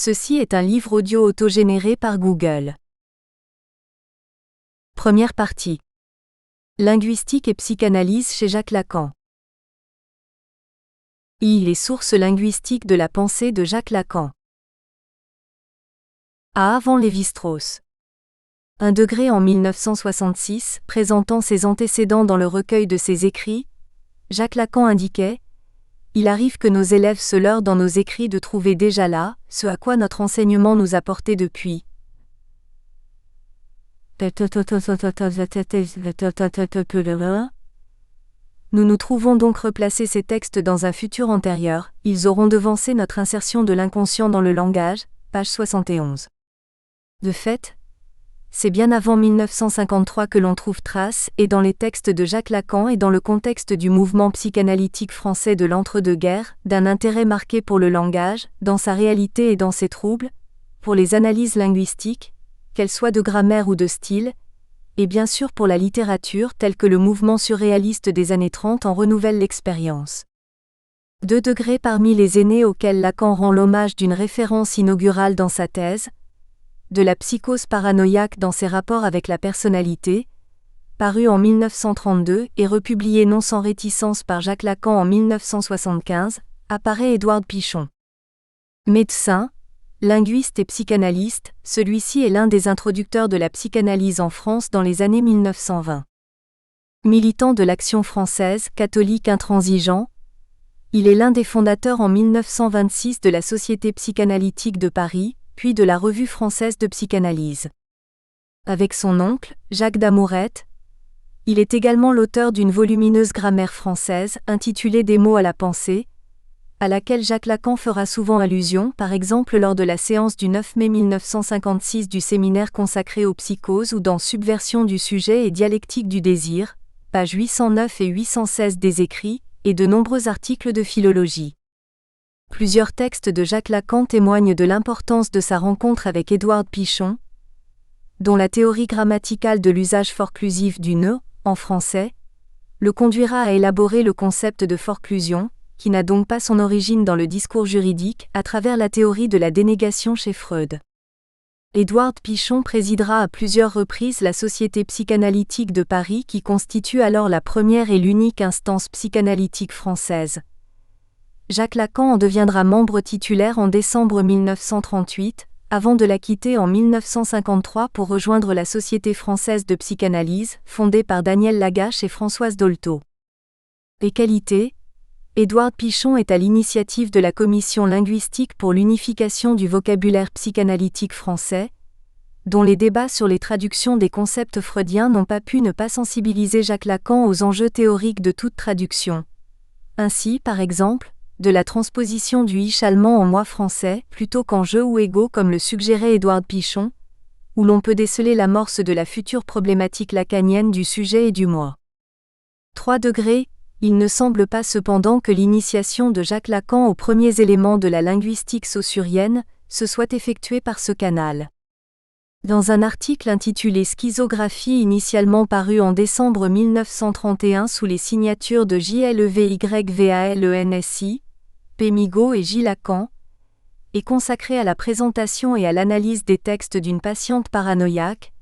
Ceci est un livre audio autogénéré par Google. Première partie. Linguistique et psychanalyse chez Jacques Lacan. Les sources linguistiques de la pensée de Jacques Lacan. Avant Lévi-Strauss. 1 degré en 1966, présentant ses antécédents dans le recueil de ses écrits, Jacques Lacan indiquait: il arrive que nos élèves se leurrent dans nos écrits de trouver déjà là ce à quoi notre enseignement nous a porté depuis. Nous nous trouvons donc replacer ces textes dans un futur antérieur, ils auront devancé notre insertion de l'inconscient dans le langage, page 71. De fait, c'est bien avant 1953 que l'on trouve trace, et dans les textes de Jacques Lacan et dans le contexte du mouvement psychanalytique français de l'entre-deux-guerres, d'un intérêt marqué pour le langage, dans sa réalité et dans ses troubles, pour les analyses linguistiques, qu'elles soient de grammaire ou de style, et bien sûr pour la littérature telle que le mouvement surréaliste des années 30 en renouvelle l'expérience. 2 degrés parmi les aînés auxquels Lacan rend l'hommage d'une référence inaugurale dans sa thèse, de la psychose paranoïaque dans ses rapports avec la personnalité, paru en 1932 et republié non sans réticence par Jacques Lacan en 1975, apparaît Édouard Pichon. Médecin, linguiste et psychanalyste, celui-ci est l'un des introducteurs de la psychanalyse en France dans les années 1920. Militant de l'Action française, catholique intransigeant, il est l'un des fondateurs en 1926 de la Société psychanalytique de Paris, puis de la Revue française de psychanalyse. Avec son oncle, Jacques Damourette, il est également l'auteur d'une volumineuse grammaire française intitulée Des mots à la pensée, à laquelle Jacques Lacan fera souvent allusion, par exemple lors de la séance du 9 mai 1956 du séminaire consacré aux psychoses ou dans Subversion du sujet et dialectique du désir, pages 809 et 816 des écrits, et de nombreux articles de philologie. Plusieurs textes de Jacques Lacan témoignent de l'importance de sa rencontre avec Édouard Pichon, dont la théorie grammaticale de l'usage forclusif du ne, en français, le conduira à élaborer le concept de forclusion, qui n'a donc pas son origine dans le discours juridique, à travers la théorie de la dénégation chez Freud. Édouard Pichon présidera à plusieurs reprises la Société psychanalytique de Paris qui constitue alors la première et l'unique instance psychanalytique française. Jacques Lacan en deviendra membre titulaire en décembre 1938, avant de la quitter en 1953 pour rejoindre la Société française de psychanalyse, fondée par Daniel Lagache et Françoise Dolto. Les qualités: Édouard Pichon est à l'initiative de la Commission linguistique pour l'unification du vocabulaire psychanalytique français, dont les débats sur les traductions des concepts freudiens n'ont pas pu ne pas sensibiliser Jacques Lacan aux enjeux théoriques de toute traduction. Ainsi, par exemple, de la transposition du ich allemand en moi français, plutôt qu'en je ou ego comme le suggérait Édouard Pichon, où l'on peut déceler l'amorce de la future problématique lacanienne du sujet et du moi. 3 degrés. Il ne semble pas cependant que l'initiation de Jacques Lacan aux premiers éléments de la linguistique saussurienne se soit effectuée par ce canal. Dans un article intitulé Schizographie initialement paru en décembre 1931 sous les signatures de JLEVYVALENSI, P. Migaud et J. Lacan, et consacré à la présentation et à l'analyse des textes d'une patiente paranoïaque,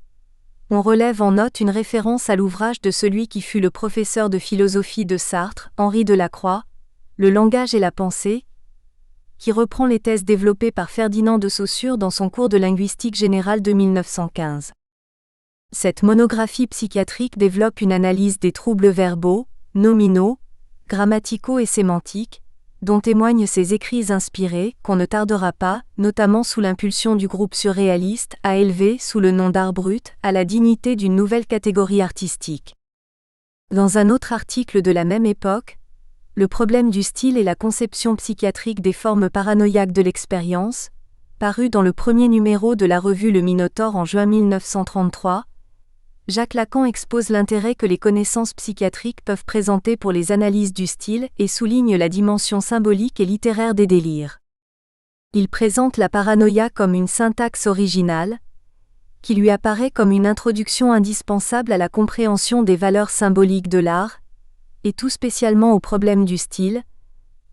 on relève en note une référence à l'ouvrage de celui qui fut le professeur de philosophie de Sartre, Henri Delacroix, Le langage et la pensée, qui reprend les thèses développées par Ferdinand de Saussure dans son cours de linguistique générale de 1915. Cette monographie psychiatrique développe une analyse des troubles verbaux, nominaux, grammaticaux et sémantiques, dont témoignent ses écrits inspirés, qu'on ne tardera pas, notamment sous l'impulsion du groupe surréaliste, à élever, sous le nom d'art brut, à la dignité d'une nouvelle catégorie artistique. Dans un autre article de la même époque, Le problème du style et la conception psychiatrique des formes paranoïaques de l'expérience, paru dans le premier numéro de la revue Le Minotaure en juin 1933, Jacques Lacan expose l'intérêt que les connaissances psychiatriques peuvent présenter pour les analyses du style et souligne la dimension symbolique et littéraire des délires. Il présente la paranoïa comme une syntaxe originale, qui lui apparaît comme une introduction indispensable à la compréhension des valeurs symboliques de l'art, et tout spécialement au problème du style,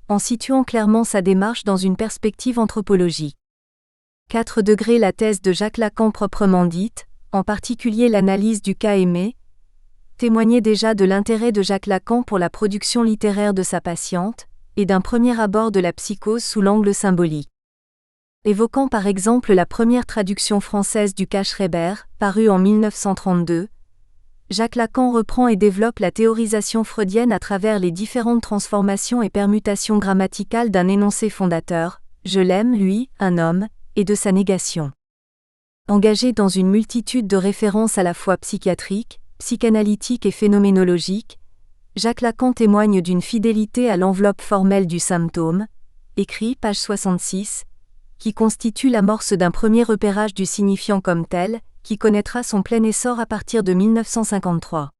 en situant clairement sa démarche dans une perspective anthropologique. 4 degrés. La thèse de Jacques Lacan proprement dite, en particulier l'analyse du cas aimé, témoignait déjà de l'intérêt de Jacques Lacan pour la production littéraire de sa patiente, et d'un premier abord de la psychose sous l'angle symbolique. Évoquant par exemple la première traduction française du cas Schreber, parue en 1932, Jacques Lacan reprend et développe la théorisation freudienne à travers les différentes transformations et permutations grammaticales d'un énoncé fondateur, « Je l'aime, lui, un homme », et de sa négation. Engagé dans une multitude de références à la fois psychiatriques, psychanalytiques et phénoménologiques, Jacques Lacan témoigne d'une fidélité à l'enveloppe formelle du symptôme, écrit page 66, qui constitue l'amorce d'un premier repérage du signifiant comme tel, qui connaîtra son plein essor à partir de 1953.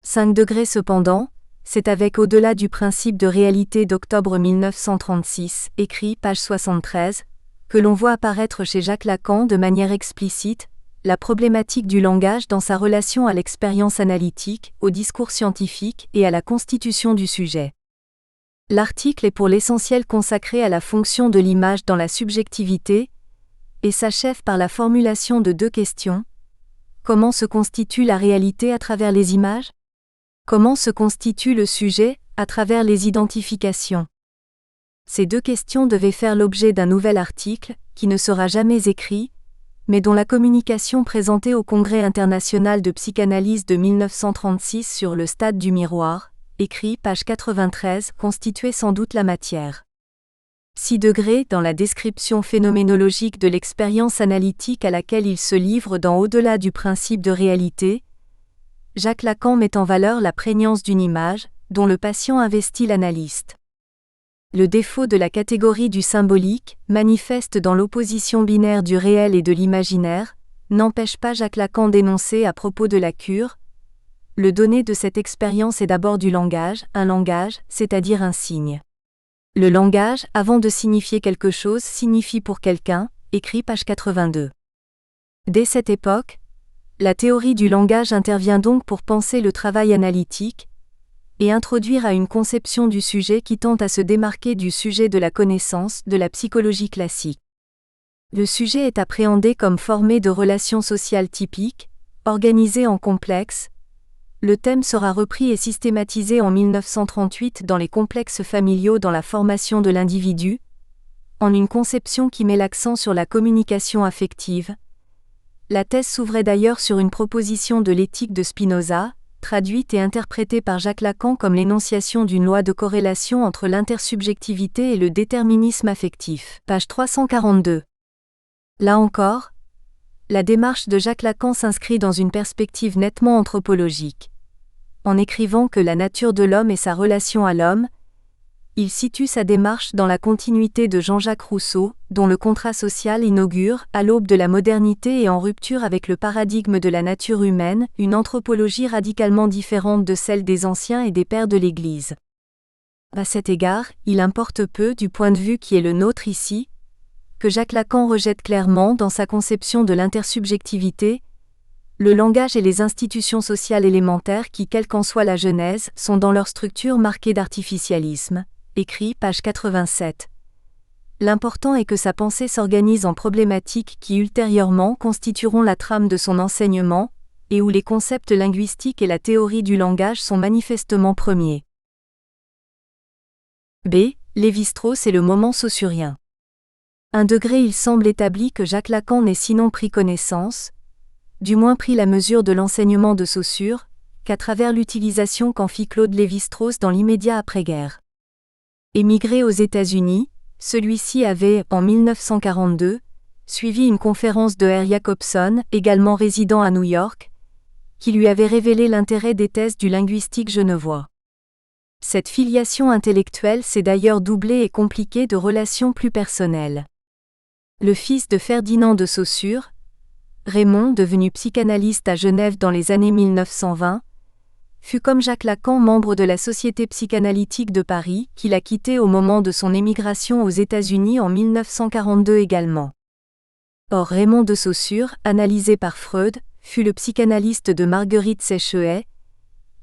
5 degrés cependant, c'est avec Au-delà du principe de réalité d'octobre 1936, écrit page 73, que l'on voit apparaître chez Jacques Lacan de manière explicite la problématique du langage dans sa relation à l'expérience analytique, au discours scientifique et à la constitution du sujet. L'article est pour l'essentiel consacré à la fonction de l'image dans la subjectivité, et s'achève par la formulation de 2 questions. Comment se constitue la réalité à travers les images ? Comment se constitue le sujet, à travers les identifications ? Ces 2 questions devaient faire l'objet d'un nouvel article, qui ne sera jamais écrit, mais dont la communication présentée au Congrès international de psychanalyse de 1936 sur le stade du miroir, écrit page 93, constituait sans doute la matière. 6 degrés dans la description phénoménologique de l'expérience analytique à laquelle il se livre dans Au-delà du principe de réalité, Jacques Lacan met en valeur la prégnance d'une image, dont le patient investit l'analyste. Le défaut de la catégorie du symbolique, manifeste dans l'opposition binaire du réel et de l'imaginaire, n'empêche pas Jacques Lacan d'énoncer à propos de la cure. Le donné de cette expérience est d'abord du langage, un langage, c'est-à-dire un signe. Le langage, avant de signifier quelque chose, signifie pour quelqu'un, écrit page 82. Dès cette époque, la théorie du langage intervient donc pour penser le travail analytique, et introduire à une conception du sujet qui tente à se démarquer du sujet de la connaissance, de la psychologie classique. Le sujet est appréhendé comme formé de relations sociales typiques, organisées en complexes. Le thème sera repris et systématisé en 1938 dans les complexes familiaux dans la formation de l'individu, en une conception qui met l'accent sur la communication affective. La thèse s'ouvrait d'ailleurs sur une proposition de l'éthique de Spinoza, traduite et interprétée par Jacques Lacan comme l'énonciation d'une loi de corrélation entre l'intersubjectivité et le déterminisme affectif. Page 342. Là encore, la démarche de Jacques Lacan s'inscrit dans une perspective nettement anthropologique. En écrivant que la nature de l'homme est sa relation à l'homme, il situe sa démarche dans la continuité de Jean-Jacques Rousseau, dont le contrat social inaugure, à l'aube de la modernité et en rupture avec le paradigme de la nature humaine, une anthropologie radicalement différente de celle des anciens et des pères de l'Église. À cet égard, il importe peu, du point de vue qui est le nôtre ici, que Jacques Lacan rejette clairement dans sa conception de l'intersubjectivité, le langage et les institutions sociales élémentaires qui, quelle qu'en soit la genèse, sont dans leur structure marquées d'artificialisme. Écrit page 87. L'important est que sa pensée s'organise en problématiques qui ultérieurement constitueront la trame de son enseignement, et où les concepts linguistiques et la théorie du langage sont manifestement premiers. B. Lévi-Strauss et le moment saussurien. 1 degré. Il semble établi que Jacques Lacan n'ait sinon pris connaissance, du moins pris la mesure de l'enseignement de Saussure, qu'à travers l'utilisation qu'en fit Claude Lévi-Strauss dans l'immédiat après-guerre. Émigré aux États-Unis, celui-ci avait, en 1942, suivi une conférence de R. Jacobson, également résident à New York, qui lui avait révélé l'intérêt des thèses du linguistique genevois. Cette filiation intellectuelle s'est d'ailleurs doublée et compliquée de relations plus personnelles. Le fils de Ferdinand de Saussure, Raymond, devenu psychanalyste à Genève dans les années 1920, fut comme Jacques Lacan membre de la Société psychanalytique de Paris, qu'il a quittée au moment de son émigration aux États-Unis en 1942 également. Or Raymond de Saussure, analysé par Freud, fut le psychanalyste de Marguerite Séchehaye,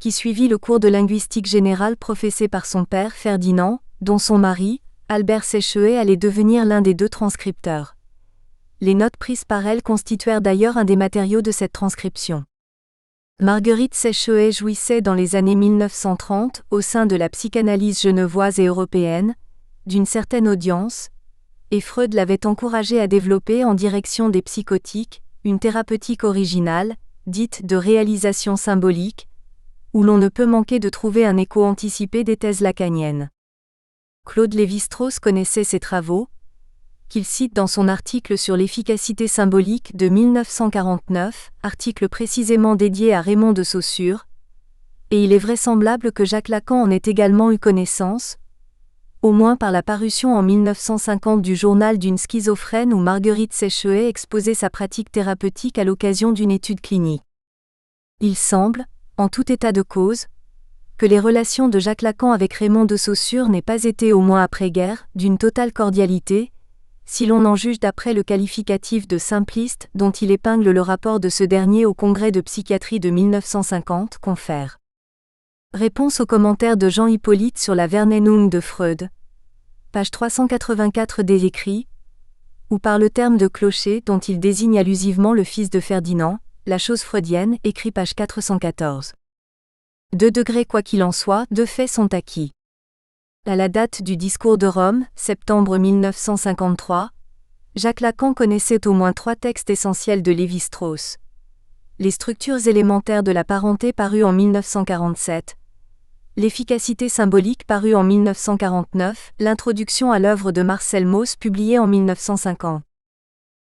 qui suivit le cours de linguistique générale professé par son père Ferdinand, dont son mari, Albert Séchehaye, allait devenir l'un des 2 transcripteurs. les notes prises par elle constituèrent d'ailleurs un des matériaux de cette transcription. Marguerite Séchehet jouissait dans les années 1930, au sein de la psychanalyse genevoise et européenne, d'une certaine audience, et Freud l'avait encouragée à développer en direction des psychotiques, une thérapeutique originale, dite de réalisation symbolique, où l'on ne peut manquer de trouver un écho anticipé des thèses lacaniennes. Claude Lévi-Strauss connaissait ces travaux, qu'il cite dans son article sur l'efficacité symbolique de 1949, article précisément dédié à Raymond de Saussure, et il est vraisemblable que Jacques Lacan en ait également eu connaissance, au moins par la parution en 1950 du journal d'une schizophrène où Marguerite Séchehet exposait sa pratique thérapeutique à l'occasion d'une étude clinique. Il semble, en tout état de cause, que les relations de Jacques Lacan avec Raymond de Saussure n'aient pas été au moins après-guerre, d'une totale cordialité, si l'on en juge d'après le qualificatif de simpliste dont il épingle le rapport de ce dernier au congrès de psychiatrie de 1950, confère. Réponse aux commentaires de Jean Hippolyte sur la Verneinung de Freud. Page 384 des écrits, ou par le terme de clocher dont il désigne allusivement le fils de Ferdinand, la chose freudienne, écrit page 414. 2 degrés quoi qu'il en soit, 2 faits sont acquis. À la date du discours de Rome, septembre 1953, Jacques Lacan connaissait au moins 3 textes essentiels de Lévi-Strauss. Les structures élémentaires de la parenté paru en 1947, l'efficacité symbolique paru en 1949, l'introduction à l'œuvre de Marcel Mauss publiée en 1950.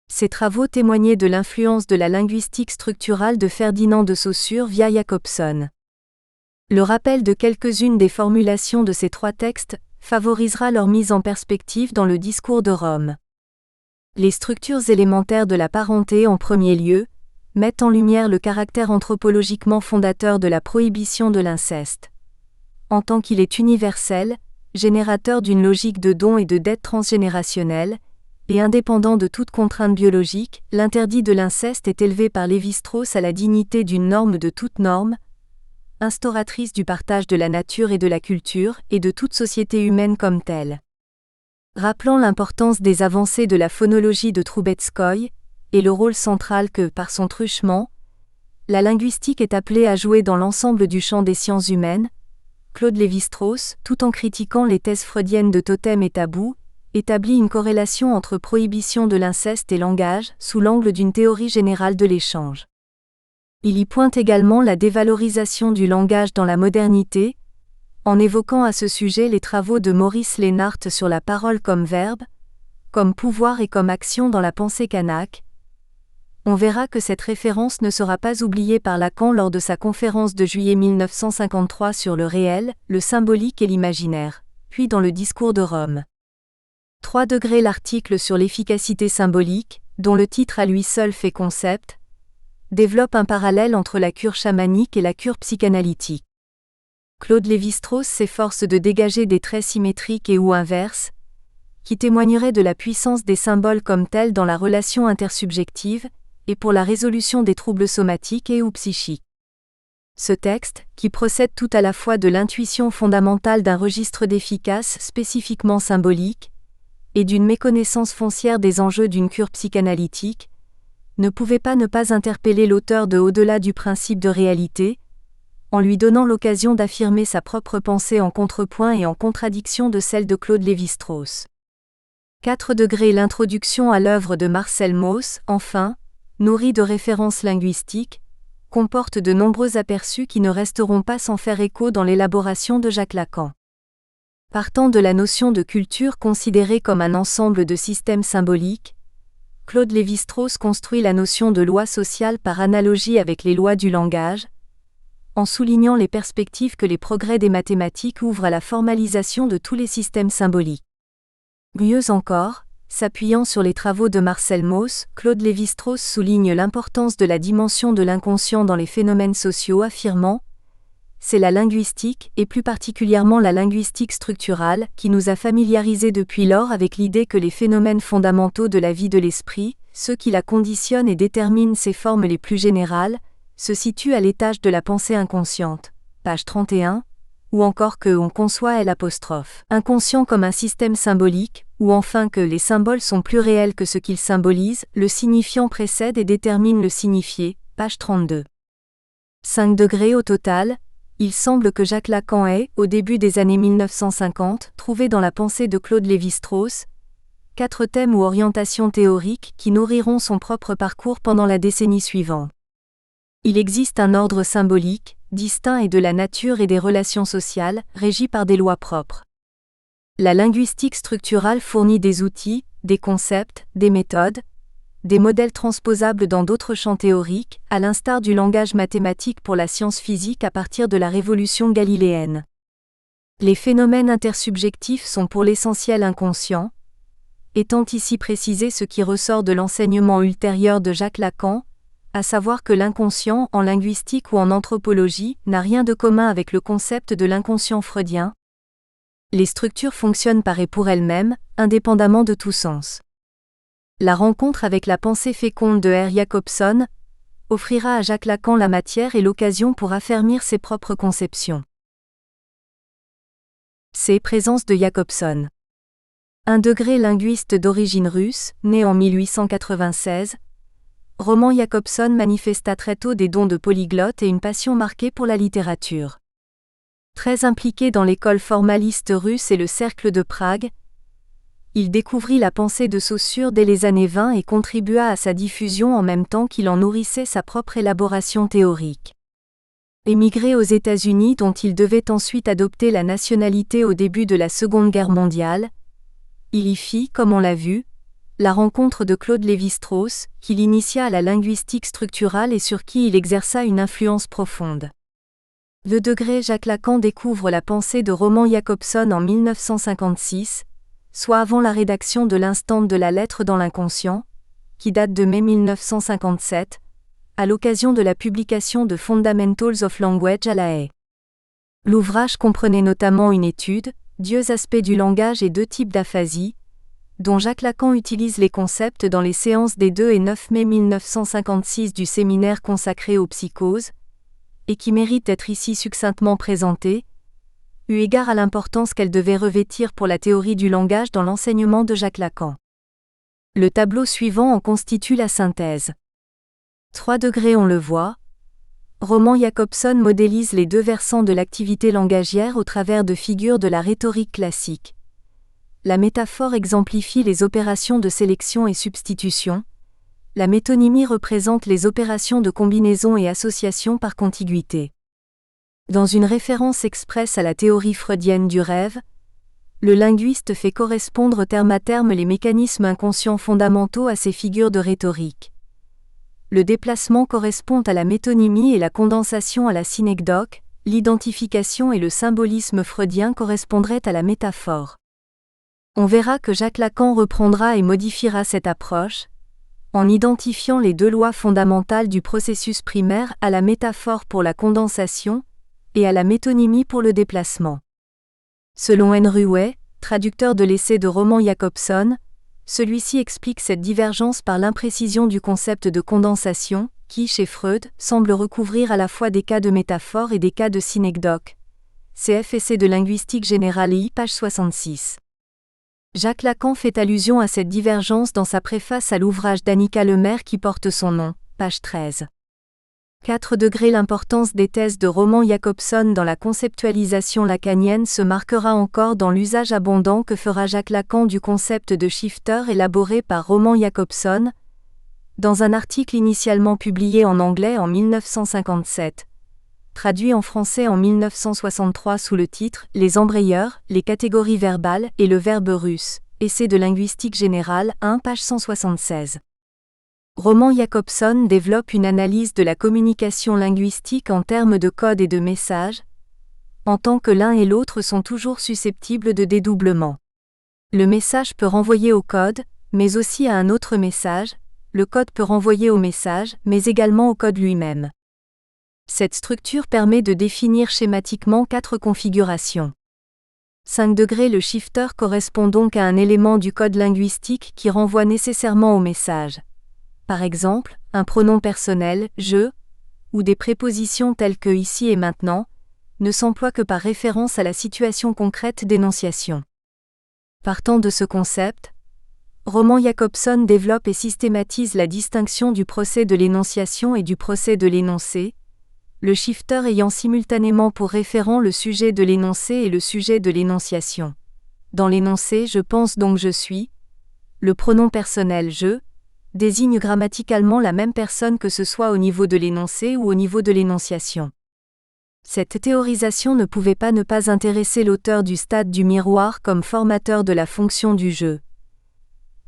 Ces travaux témoignaient de l'influence de la linguistique structurale de Ferdinand de Saussure via Jacobson. Le rappel de quelques-unes des formulations de ces 3 textes favorisera leur mise en perspective dans le discours de Rome. Les structures élémentaires de la parenté en premier lieu mettent en lumière le caractère anthropologiquement fondateur de la prohibition de l'inceste. En tant qu'il est universel, générateur d'une logique de don et de dette transgénérationnelle, et indépendant de toute contrainte biologique, l'interdit de l'inceste est élevé par Lévi-Strauss à la dignité d'une norme de toute norme, instauratrice du partage de la nature et de la culture, et de toute société humaine comme telle. Rappelant l'importance des avancées de la phonologie de Troubetskoy, et le rôle central que, par son truchement, la linguistique est appelée à jouer dans l'ensemble du champ des sciences humaines, Claude Lévi-Strauss, tout en critiquant les thèses freudiennes de totem et tabou, établit une corrélation entre prohibition de l'inceste et langage, sous l'angle d'une théorie générale de l'échange. Il y pointe également la dévalorisation du langage dans la modernité, en évoquant à ce sujet les travaux de Maurice Lénart sur la parole comme verbe, comme pouvoir et comme action dans la pensée kanak. On verra que cette référence ne sera pas oubliée par Lacan lors de sa conférence de juillet 1953 sur le réel, le symbolique et l'imaginaire, puis dans le discours de Rome. 3 degrés l'article sur l'efficacité symbolique, dont le titre à lui seul fait concept, développe un parallèle entre la cure chamanique et la cure psychanalytique. Claude Lévi-Strauss s'efforce de dégager des traits symétriques et ou inverses, qui témoigneraient de la puissance des symboles comme tels dans la relation intersubjective, et pour la résolution des troubles somatiques et ou psychiques. Ce texte, qui procède tout à la fois de l'intuition fondamentale d'un registre d'efficace spécifiquement symbolique, et d'une méconnaissance foncière des enjeux d'une cure psychanalytique, ne pouvait pas ne pas interpeller l'auteur de au-delà du principe de réalité, en lui donnant l'occasion d'affirmer sa propre pensée en contrepoint et en contradiction de celle de Claude Lévi-Strauss. 4 degrés l'introduction à l'œuvre de Marcel Mauss, enfin, nourrie de références linguistiques, comporte de nombreux aperçus qui ne resteront pas sans faire écho dans l'élaboration de Jacques Lacan. Partant de la notion de culture considérée comme un ensemble de systèmes symboliques, Claude Lévi-Strauss construit la notion de loi sociale par analogie avec les lois du langage, en soulignant les perspectives que les progrès des mathématiques ouvrent à la formalisation de tous les systèmes symboliques. Mieux encore, s'appuyant sur les travaux de Marcel Mauss, Claude Lévi-Strauss souligne l'importance de la dimension de l'inconscient dans les phénomènes sociaux, affirmant « C'est la linguistique, et plus particulièrement la linguistique structurale, qui nous a familiarisés depuis lors avec l'idée que les phénomènes fondamentaux de la vie de l'esprit, ceux qui la conditionnent et déterminent ses formes les plus générales, se situent à l'étage de la pensée inconsciente. » Page 31, ou encore que on conçoit L', inconscient comme un système symbolique, ou enfin que les symboles sont plus réels que ce qu'ils symbolisent, le signifiant précède et détermine le signifié, page 32. 5 degrés au total. Il semble que Jacques Lacan ait, au début des années 1950, trouvé dans la pensée de Claude Lévi-Strauss 4 thèmes ou orientations théoriques qui nourriront son propre parcours pendant la décennie suivante. Il existe un ordre symbolique, distinct et de la nature et des relations sociales, régi par des lois propres. La linguistique structurale fournit des outils, des concepts, des méthodes, des modèles transposables dans d'autres champs théoriques, à l'instar du langage mathématique pour la science physique à partir de la révolution galiléenne. Les phénomènes intersubjectifs sont pour l'essentiel inconscients, étant ici précisé ce qui ressort de l'enseignement ultérieur de Jacques Lacan, à savoir que l'inconscient, en linguistique ou en anthropologie, n'a rien de commun avec le concept de l'inconscient freudien. Les structures fonctionnent par et pour elles-mêmes, indépendamment de tout sens. La rencontre avec la pensée féconde de R. Jacobson offrira à Jacques Lacan la matière et l'occasion pour affermir ses propres conceptions. C. Présence de Jacobson. 1 degré linguiste d'origine russe, né en 1896, Roman Jacobson manifesta très tôt des dons de polyglotte et une passion marquée pour la littérature. Très impliqué dans l'école formaliste russe et le cercle de Prague, il découvrit la pensée de Saussure dès les années 20 et contribua à sa diffusion en même temps qu'il en nourrissait sa propre élaboration théorique. Émigré aux États-Unis dont il devait ensuite adopter la nationalité au début de la Seconde Guerre mondiale, il y fit, comme on l'a vu, la rencontre de Claude Lévi-Strauss, qui l'initia à la linguistique structurale et sur qui il exerça une influence profonde. Le degré Jacques Lacan découvre la pensée de Roman Jacobson en 1956, soit avant la rédaction de l'instant de la lettre dans l'inconscient, qui date de mai 1957, à l'occasion de la publication de Fundamentals of Language à La Haye. L'ouvrage comprenait notamment une étude, Dieux aspects du langage et 2 types d'aphasie, dont Jacques Lacan utilise les concepts dans les séances des 2 et 9 mai 1956 du séminaire consacré aux psychoses, et qui mérite d'être ici succinctement présentée, eu égard à l'importance qu'elle devait revêtir pour la théorie du langage dans l'enseignement de Jacques Lacan. Le tableau suivant en constitue la synthèse. 3 degrés on le voit. Roman Jacobson modélise les 2 versants de l'activité langagière au travers de figures de la rhétorique classique. La métaphore exemplifie les opérations de sélection et substitution. La métonymie représente les opérations de combinaison et association par contiguïté. Dans une référence expresse à la théorie freudienne du rêve, le linguiste fait correspondre terme à terme les mécanismes inconscients fondamentaux à ces figures de rhétorique. Le déplacement correspond à la métonymie et la condensation à la synecdoque, l'identification et le symbolisme freudien correspondraient à la métaphore. On verra que Jacques Lacan reprendra et modifiera cette approche, en identifiant les 2 lois fondamentales du processus primaire à la métaphore pour la condensation, et à la métonymie pour le déplacement. Selon N. Ruet, traducteur de l'essai de Roman Jacobson, celui-ci explique cette divergence par l'imprécision du concept de condensation, qui, chez Freud, semble recouvrir à la fois des cas de métaphore et des cas de synecdoque. Cf. Essai de linguistique générale I, page 66. Jacques Lacan fait allusion à cette divergence dans sa préface à l'ouvrage d'Annika Lemaire qui porte son nom, page 13. 4 degrés L'importance des thèses de Roman Jacobson dans la conceptualisation lacanienne se marquera encore dans l'usage abondant que fera Jacques Lacan du concept de shifter élaboré par Roman Jacobson, dans un article initialement publié en anglais en 1957, traduit en français en 1963 sous le titre « Les embrayeurs, les catégories verbales et le verbe russe », Essai de linguistique générale 1 page 176. Roman Jacobson développe une analyse de la communication linguistique en termes de code et de message, en tant que l'un et l'autre sont toujours susceptibles de dédoublement. Le message peut renvoyer au code, mais aussi à un autre message, le code peut renvoyer au message, mais également au code lui-même. Cette structure permet de définir schématiquement 4 configurations. 5 degrés Le shifter correspond donc à un élément du code linguistique qui renvoie nécessairement au message. Par exemple, un pronom personnel, je, ou des prépositions telles que ici et maintenant, ne s'emploient que par référence à la situation concrète d'énonciation. Partant de ce concept, Roman Jakobson développe et systématise la distinction du procès de l'énonciation et du procès de l'énoncé, le shifter ayant simultanément pour référent le sujet de l'énoncé et le sujet de l'énonciation. Dans l'énoncé je pense donc je suis, le pronom personnel je désigne grammaticalement la même personne que ce soit au niveau de l'énoncé ou au niveau de l'énonciation. Cette théorisation ne pouvait pas ne pas intéresser l'auteur du Stade du miroir comme formateur de la fonction du je.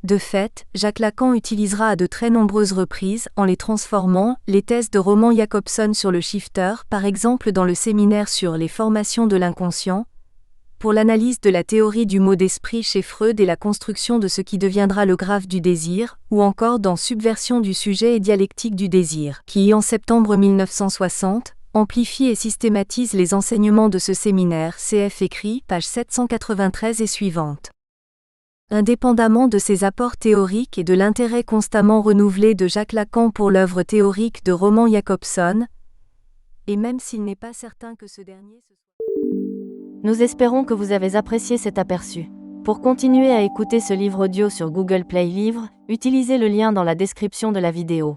De fait, Jacques Lacan utilisera à de très nombreuses reprises, en les transformant, les thèses de Roman Jakobson sur le shifter, par exemple dans le séminaire sur les formations de l'inconscient, pour l'analyse de la théorie du mot d'esprit chez Freud et la construction de ce qui deviendra le graphe du désir, ou encore dans Subversion du sujet et dialectique du désir, qui, en septembre 1960, amplifie et systématise les enseignements de ce séminaire, cf. Écrit, page 793 et suivante. Indépendamment de ses apports théoriques et de l'intérêt constamment renouvelé de Jacques Lacan pour l'œuvre théorique de Roman Jakobson, et même s'il n'est pas certain que ce dernier se soit... Nous espérons que vous avez apprécié cet aperçu. Pour continuer à écouter ce livre audio sur Google Play Livres, utilisez le lien dans la description de la vidéo.